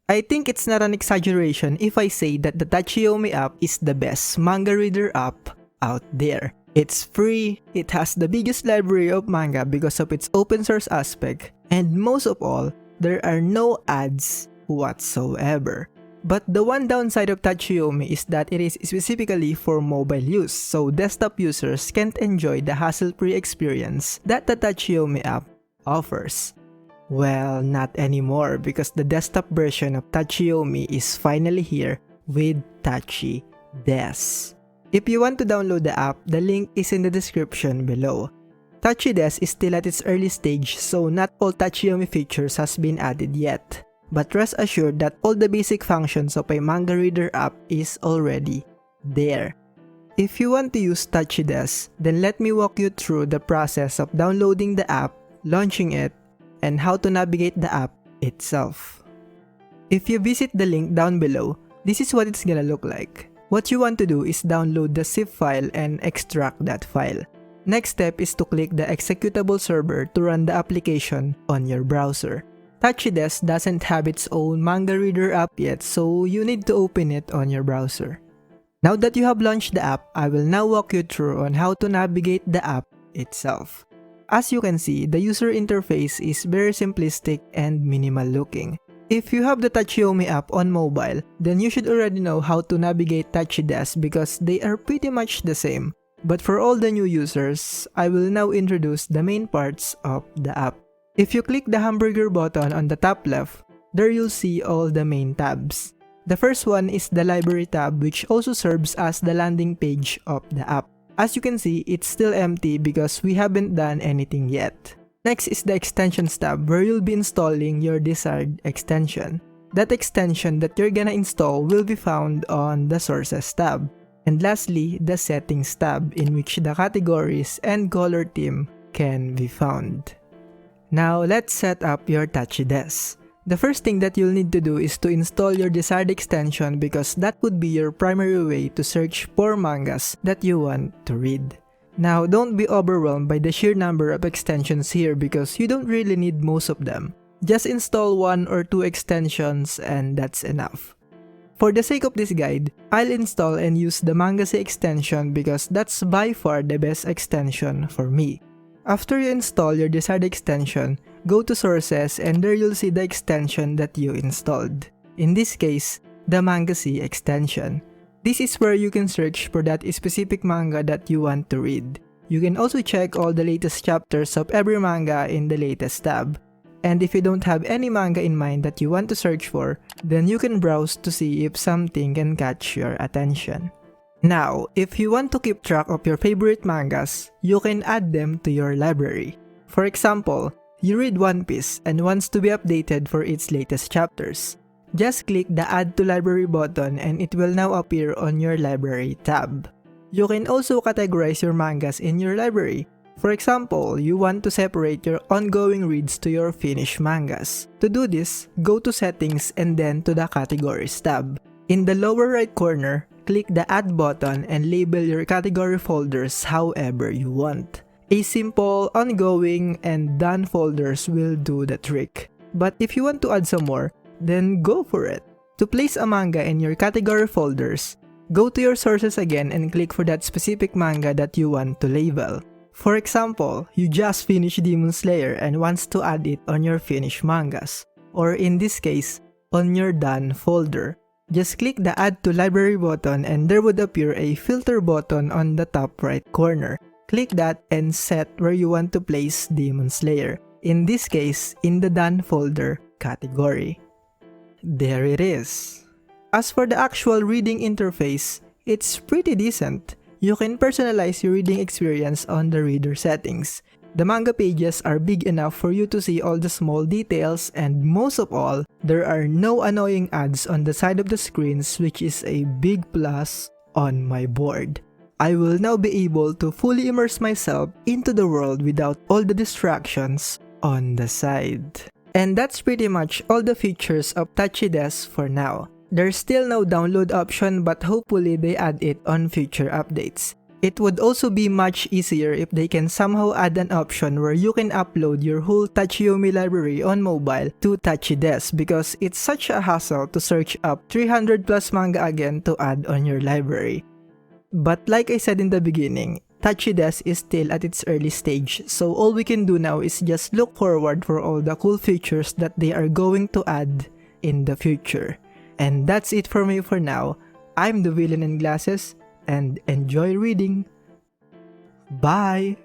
I think it's not an exaggeration if I say that the Tachiyomi app is the best manga reader app out there. It's free, it has the biggest library of manga because of its open source aspect, and most of all, there are no ads whatsoever. But the one downside of Tachiyomi is that it is specifically for mobile use, so desktop users can't enjoy the hassle-free experience that the Tachiyomi app offers. Well, not anymore because the desktop version of Tachiyomi is finally here with Tachi Des. If you want to download the app, the link is in the description below. Tachi Des is still at its early stage, so not all Tachiyomi features has been added yet. But rest assured that all the basic functions of a manga reader app is already there. If you want to use Tachi Des, then let me walk you through the process of downloading the app, launching it, and how to navigate the app itself. If you visit the link down below, this is what it's gonna look like. What you want to do is download the zip file and extract that file. Next step is to click the executable server to run the application on your browser. Tachi Des doesn't have its own manga reader app yet, so you need to open it on your browser. Now that you have launched the app, I will now walk you through on how to navigate the app itself. As you can see, the user interface is very simplistic and minimal looking. If you have the Tachiyomi app on mobile, then you should already know how to navigate Tachi Des because they are pretty much the same. But for all the new users, I will now introduce the main parts of the app. If you click the hamburger button on the top left, there you'll see all the main tabs. The first one is the library tab, which also serves as the landing page of the app. As you can see, it's still empty because we haven't done anything yet. Next is the extensions tab where you'll be installing your desired extension. That extension that you're gonna install will be found on the sources tab. And lastly, the settings tab in which the categories and color theme can be found. Now let's set up your Tachi Des. The first thing that you'll need to do is to install your desired extension because that would be your primary way to search for mangas that you want to read. Now don't be overwhelmed by the sheer number of extensions here because you don't really need most of them. Just install 1 or 2 extensions and that's enough. For the sake of this guide, I'll install and use the Mangasi extension because that's by far the best extension for me. After you install your desired extension, go to sources and there you'll see the extension that you installed. In this case, the Mangasi extension. This is where you can search for that specific manga that you want to read. You can also check all the latest chapters of every manga in the latest tab. And if you don't have any manga in mind that you want to search for, then you can browse to see if something can catch your attention. Now, if you want to keep track of your favorite mangas, you can add them to your library. For example, you read One Piece and wants to be updated for its latest chapters. Just click the Add to Library button and it will now appear on your library tab. You can also categorize your mangas in your library. For example, you want to separate your ongoing reads to your finished mangas. To do this, go to Settings and then to the Categories tab. In the lower right corner, click the Add button and label your category folders however you want. A simple, ongoing, and done folders will do the trick. But if you want to add some more, then go for it. To place a manga in your category folders, go to your sources again and click for that specific manga that you want to label. For example, you just finished Demon Slayer and wants to add it on your finished mangas, or in this case, on your done folder. Just click the Add to Library button and there would appear a filter button on the top right corner. Click that and set where you want to place Demon Slayer, in this case, in the done folder category. There it is. As for the actual reading interface, it's pretty decent. You can personalize your reading experience on the reader settings. The manga pages are big enough for you to see all the small details, and most of all, there are no annoying ads on the side of the screens, which is a big plus on my board. I will now be able to fully immerse myself into the world without all the distractions on the side. And that's pretty much all the features of Tachi Des for now. There's still no download option, but hopefully they add it on future updates. It would also be much easier if they can somehow add an option where you can upload your whole Tachiyomi library on mobile to Tachidesk, because it's such a hassle to search up 300 plus manga again to add on your library. But like I said in the beginning, Tachidesk is still at its early stage, so all we can do now is just look forward for all the cool features that they are going to add in the future. And that's it for me for now. I'm the Villain in Glasses, and enjoy reading. Bye!